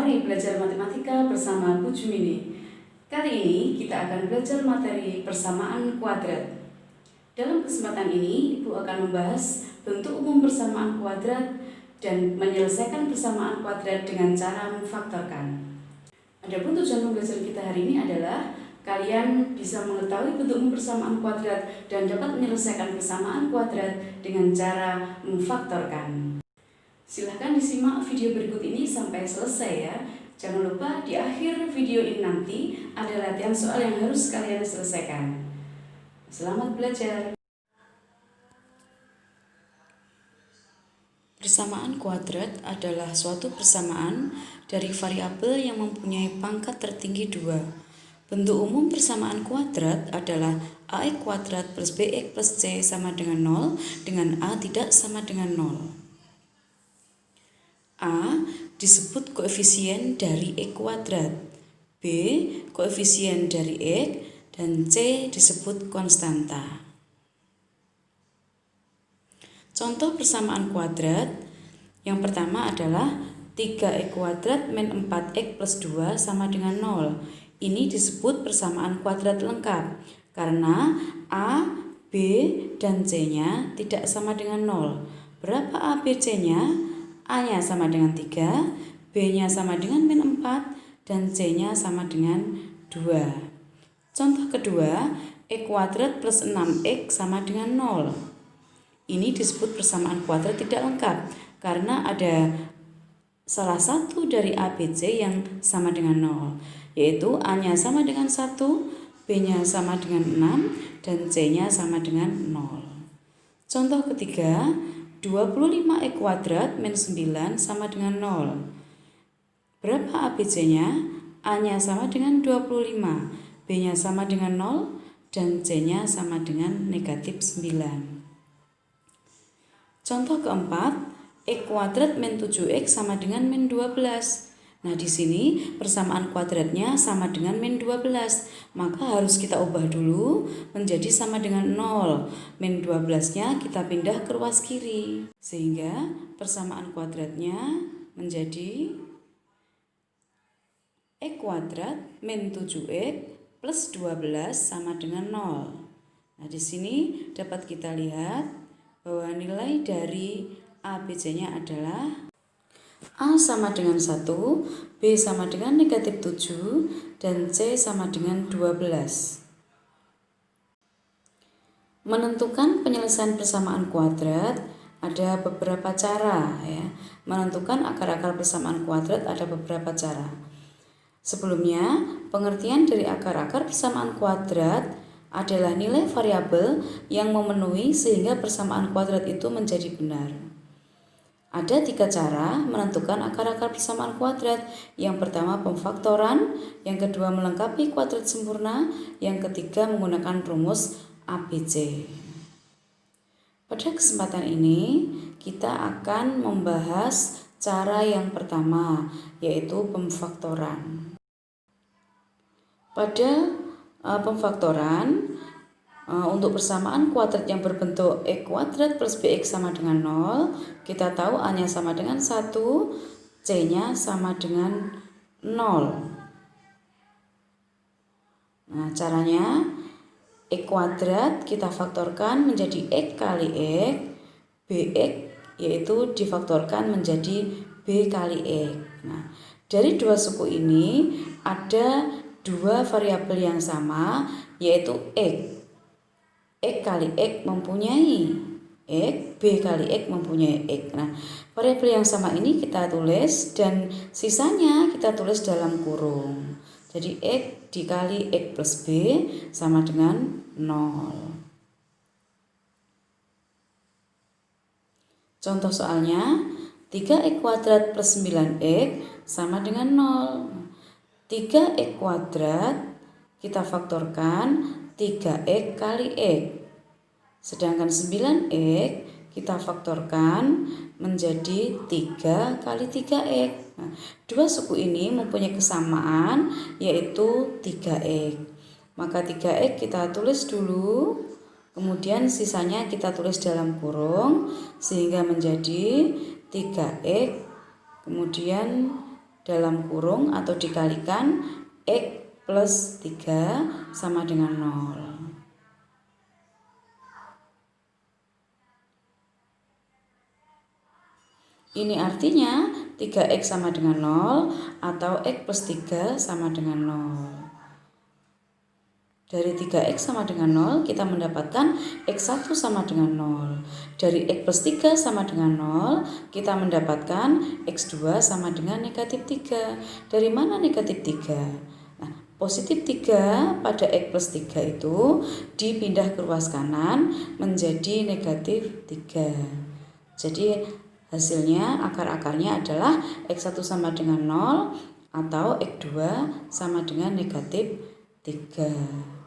Mari belajar matematika bersama Bu Jumini. Kali ini kita akan belajar materi persamaan kuadrat. Dalam kesempatan ini, Ibu akan membahas bentuk umum persamaan kuadrat dan menyelesaikan persamaan kuadrat dengan cara memfaktorkan. Adapun tujuan pembelajaran kita hari ini adalah kalian bisa mengetahui bentuk umum persamaan kuadrat dan dapat menyelesaikan persamaan kuadrat dengan cara memfaktorkan. Silahkan disimak video berikut ini sampai selesai ya. Jangan lupa di akhir video ini nanti ada latihan soal yang harus kalian selesaikan. Selamat belajar. Persamaan kuadrat adalah suatu persamaan dari variabel yang mempunyai pangkat tertinggi 2. Bentuk umum persamaan kuadrat adalah ax kuadrat plus bx plus c sama dengan 0 dengan a tidak sama dengan 0. A disebut koefisien dari x kuadrat, B koefisien dari x, dan C disebut konstanta. Contoh persamaan kuadrat yang pertama adalah 3x kuadrat min 4x plus 2 sama dengan 0. Ini disebut persamaan kuadrat lengkap karena A, B, dan C-nya tidak sama dengan 0. Berapa A, B, C-nya? A-nya sama dengan 3, B-nya sama dengan min 4, dan C-nya sama dengan 2. Contoh kedua, x kuadrat plus 6x sama dengan 0. Ini disebut persamaan kuadrat tidak lengkap karena ada salah satu dari A, B, C yang sama dengan 0, yaitu A-nya sama dengan 1, B-nya sama dengan 6, dan C-nya sama dengan 0. Contoh ketiga, 25x kuadrat min 9 sama dengan 0. Berapa ABC-nya? A-nya sama dengan 25, B-nya sama dengan 0, dan C-nya sama dengan negatif 9. Contoh keempat, x kuadrat min 7x sama dengan min 12. Nah, di sini persamaan kuadratnya sama dengan min 12, maka harus kita ubah dulu menjadi sama dengan 0. Min 12-nya kita pindah ke ruas kiri, sehingga persamaan kuadratnya menjadi x kuadrat min 7x plus 12 sama dengan 0. Nah, di sini dapat kita lihat bahwa nilai dari A, B, C-nya adalah A sama dengan 1, B sama dengan negatif 7, dan C sama dengan 12. Menentukan penyelesaian persamaan kuadrat ada beberapa cara ya. Menentukan akar-akar persamaan kuadrat ada beberapa cara. Sebelumnya, pengertian dari akar-akar persamaan kuadrat adalah nilai variabel yang memenuhi sehingga persamaan kuadrat itu menjadi benar. Ada 3 cara menentukan akar-akar persamaan kuadrat. Yang pertama pemfaktoran, yang kedua melengkapi kuadrat sempurna, yang ketiga menggunakan rumus ABC. Pada kesempatan ini kita akan membahas cara yang pertama, yaitu pemfaktoran. Pada pemfaktoran, untuk persamaan kuadrat yang berbentuk x kuadrat plus bx sama dengan 0, kita tahu A-nya sama dengan 1, C-nya sama dengan 0. Nah, caranya x kuadrat kita faktorkan menjadi x kali x, bx yaitu difaktorkan menjadi b kali x. Nah, dari dua suku ini ada dua variabel yang sama, yaitu x. X kali X mempunyai X, B kali X mempunyai X. Nah, variabel yang sama ini kita tulis dan sisanya kita tulis dalam kurung. Jadi X dikali X plus B sama dengan 0. Contoh soalnya, 3x kuadrat plus 9x sama dengan 0. 3x kuadrat kita faktorkan 3x kali x. Sedangkan 9x kita faktorkan menjadi 3 kali 3x. Nah, dua suku ini mempunyai kesamaan yaitu 3x. Maka 3x kita tulis dulu, kemudian sisanya kita tulis dalam kurung sehingga menjadi 3x kemudian dalam kurung atau dikalikan X plus 3 sama dengan 0. Ini artinya 3X sama dengan 0 atau X plus 3 sama dengan 0. Dari 3X sama dengan 0 kita mendapatkan X1 sama dengan 0. Dari X plus 3 sama dengan 0 kita mendapatkan X2 sama dengan negatif 3. Dari mana negatif 3? Nah, positif 3 pada X plus 3 itu dipindah ke ruas kanan menjadi negatif 3. Jadi hasilnya akar-akarnya adalah X1 sama dengan 0 atau X2 sama dengan negatif 3.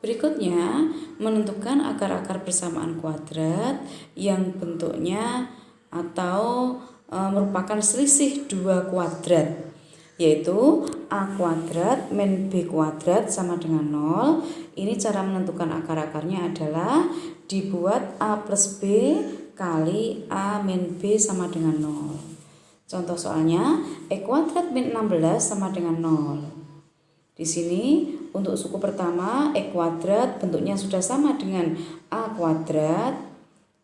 Berikutnya, menentukan akar-akar persamaan kuadrat yang bentuknya atau merupakan selisih dua kuadrat, yaitu A kuadrat min B kuadrat sama dengan 0. Ini cara menentukan akar-akarnya adalah dibuat A plus B kali A min B sama dengan 0. Contoh soalnya, E kuadrat min 16 sama dengan 0. Di sini untuk suku pertama E kuadrat bentuknya sudah sama dengan A kuadrat,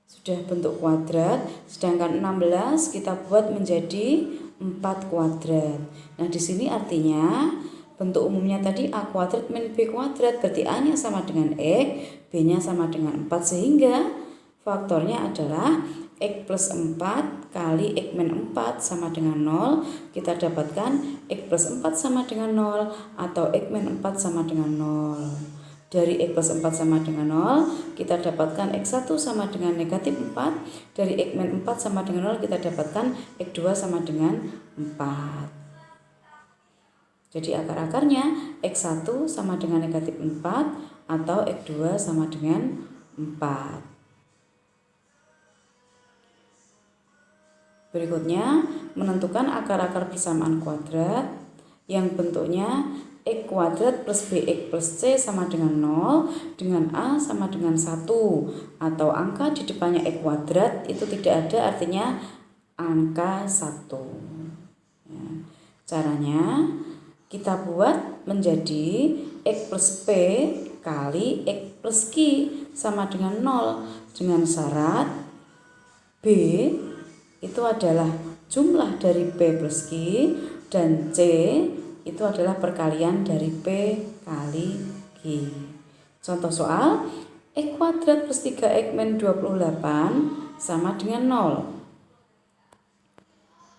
sudah bentuk kuadrat, sedangkan 16 kita buat menjadi 4 kuadrat. Nah, di sini artinya bentuk umumnya tadi A kuadrat min B kuadrat, berarti A-nya sama dengan X, B-nya sama dengan 4, sehingga faktornya adalah X plus 4 kali X min 4 sama dengan 0. Kita dapatkan X plus 4 sama dengan 0 atau X min 4 sama dengan 0. Dari X plus 4 sama dengan 0 kita dapatkan X1 sama dengan negatif 4. Dari X min 4 sama dengan 0 kita dapatkan X2 sama dengan 4. Jadi akar-akarnya X1 sama dengan negatif 4 atau X2 sama dengan 4. Berikutnya, menentukan akar-akar persamaan kuadrat yang bentuknya X kuadrat plus BX plus C sama dengan 0 dengan A sama dengan 1, atau angka di depannya X kuadrat itu tidak ada, artinya angka 1. Ya. Caranya kita buat menjadi X plus P kali X plus Q sama dengan 0 dengan syarat B itu adalah jumlah dari P plus Q dan C itu adalah perkalian dari P kali Q. Contoh soal, X kuadrat plus 3X min 28 sama dengan 0.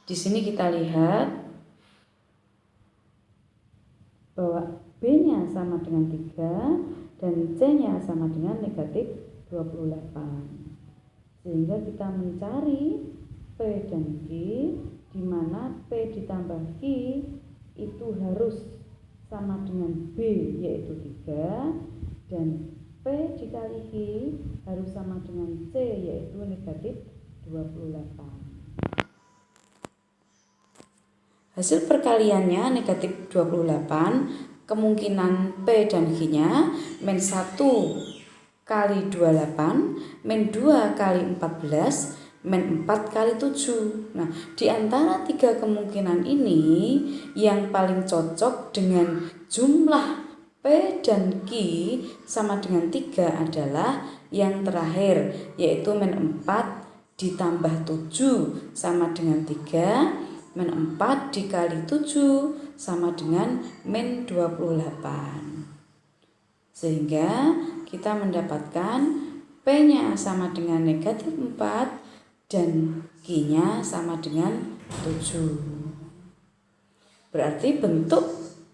Di sini kita lihat bahwa B-nya sama dengan 3 dan C-nya sama dengan negatif 28. Sehingga kita mencari P dan Q, di mana P ditambah Q itu harus sama dengan B yaitu 3, dan P dikali Q harus sama dengan C yaitu negatif 28. Hasil perkaliannya negatif 28, kemungkinan P dan Q-nya min 1 kali 28, min 2 kali 14, min 4 kali 7. Nah, di antara tiga kemungkinan ini yang paling cocok dengan jumlah P dan Q sama dengan 3 adalah yang terakhir, yaitu min 4 ditambah 7 sama dengan 3, min 4 dikali 7 sama dengan min 28. Sehingga kita mendapatkan P-nya sama dengan negatif 4 dan Q-nya sama dengan 7. Berarti bentuk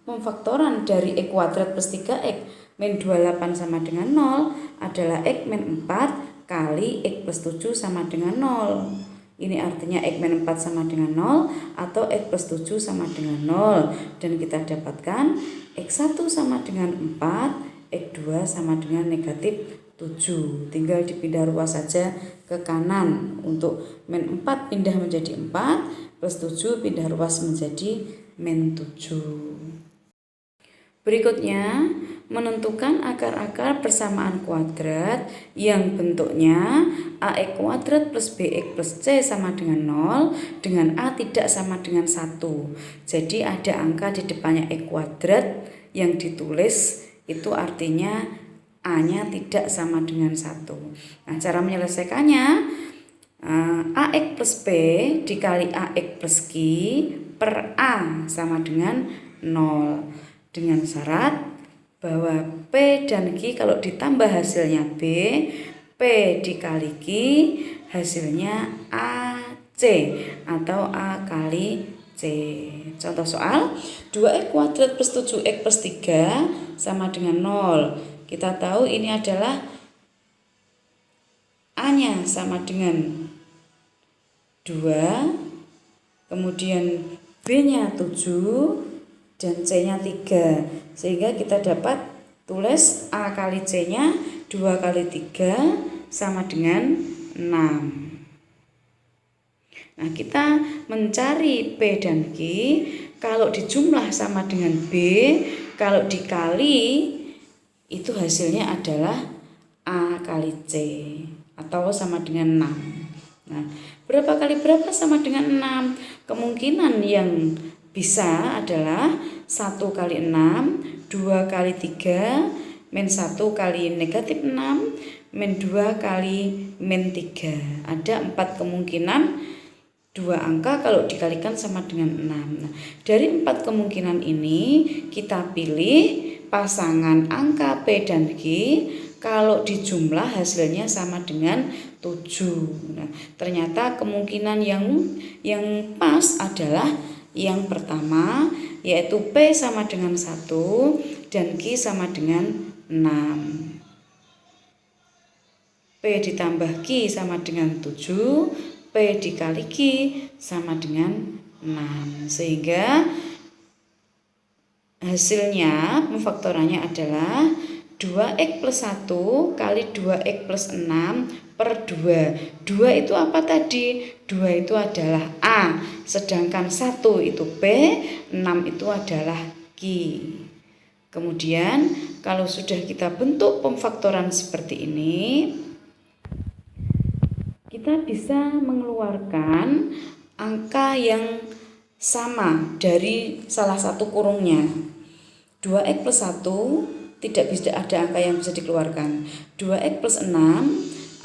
pemfaktoran dari X kuadrat plus 3X min 28 sama dengan 0 adalah X min 4 kali X plus 7 sama dengan 0. Ini artinya X min 4 sama dengan 0 atau X plus 7 sama dengan 0. Dan kita dapatkan X1 sama dengan 4, X2 sama dengan negatif 7. Tinggal dipindah ruas saja ke kanan. Untuk min 4 pindah menjadi 4, plus 7 pindah ruas menjadi min 7. Berikutnya, menentukan akar-akar persamaan kuadrat yang bentuknya AX kuadrat plus BX plus C sama dengan 0 dengan A tidak sama dengan 1. Jadi ada angka di depannya X kuadrat yang ditulis itu artinya A-nya tidak sama dengan 1. Nah, cara menyelesaikannya AX plus B dikali AX plus Q per A sama dengan 0. Dengan syarat bahwa P dan Q kalau ditambah hasilnya B, P dikali Q hasilnya AC atau A kali C. Contoh soal, 2x kuadrat plus 7x plus 3 sama dengan 0. Kita tahu ini adalah A-nya sama dengan 2, kemudian B-nya 7, dan C-nya 3. Sehingga kita dapat tulis A kali C-nya 2 kali 3 sama dengan 6. Nah, kita mencari P dan Q. Kalau dijumlah sama dengan B, kalau dikali itu hasilnya adalah A kali C atau sama dengan 6. Nah, berapa kali berapa sama dengan 6? Kemungkinan yang bisa adalah 1 kali 6, 2 kali 3, min 1 kali negatif 6, min 2 kali min 3. Ada 4 kemungkinan 2 angka kalau dikalikan sama dengan 6. Nah, dari 4 kemungkinan ini kita pilih pasangan angka P dan Q kalau dijumlah hasilnya sama dengan 7. Nah, ternyata kemungkinan yang pas adalah yang pertama, yaitu P sama dengan 1 dan Q sama dengan 6. P ditambah Q sama dengan 7, P dikali Q sama dengan 6. Sehingga hasilnya pemfaktorannya adalah 2x plus 1 kali 2x plus 6 per 2. 2 itu apa tadi? 2 itu adalah A, sedangkan 1 itu P, 6 itu adalah Q. Kemudian kalau sudah kita bentuk pemfaktoran seperti ini, kita bisa mengeluarkan angka yang sama dari salah satu kurungnya. 2x plus 1 tidak bisa ada angka yang bisa dikeluarkan. 2x plus 6,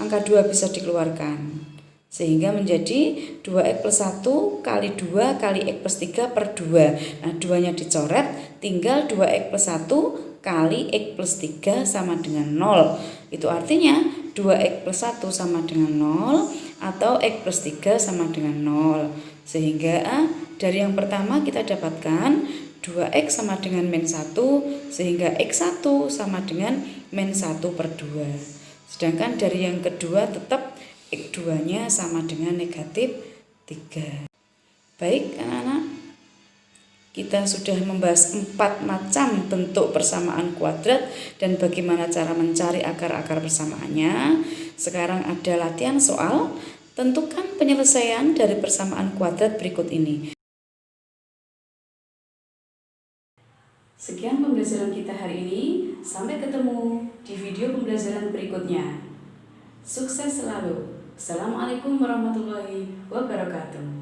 angka 2 bisa dikeluarkan. Sehingga menjadi 2x plus 1 kali 2 kali x plus 3 per 2. Nah, 2-nya dicoret, tinggal 2x plus 1 kali x plus 3 sama dengan 0. Itu artinya 2x plus 1 sama dengan 0 atau x plus 3 sama dengan 0. Sehingga dari yang pertama kita dapatkan 2x sama dengan min 1, sehingga x1 sama dengan min 1 per 2. Sedangkan dari yang kedua tetap x2-nya sama dengan negatif 3. Baik anak-anak, kita sudah membahas 4 macam bentuk persamaan kuadrat dan bagaimana cara mencari akar-akar persamaannya. Sekarang ada latihan soal, tentukan penyelesaian dari persamaan kuadrat berikut ini. Sekian pembelajaran kita hari ini, sampai ketemu di video pembelajaran berikutnya. Sukses selalu. Assalamualaikum warahmatullahi wabarakatuh.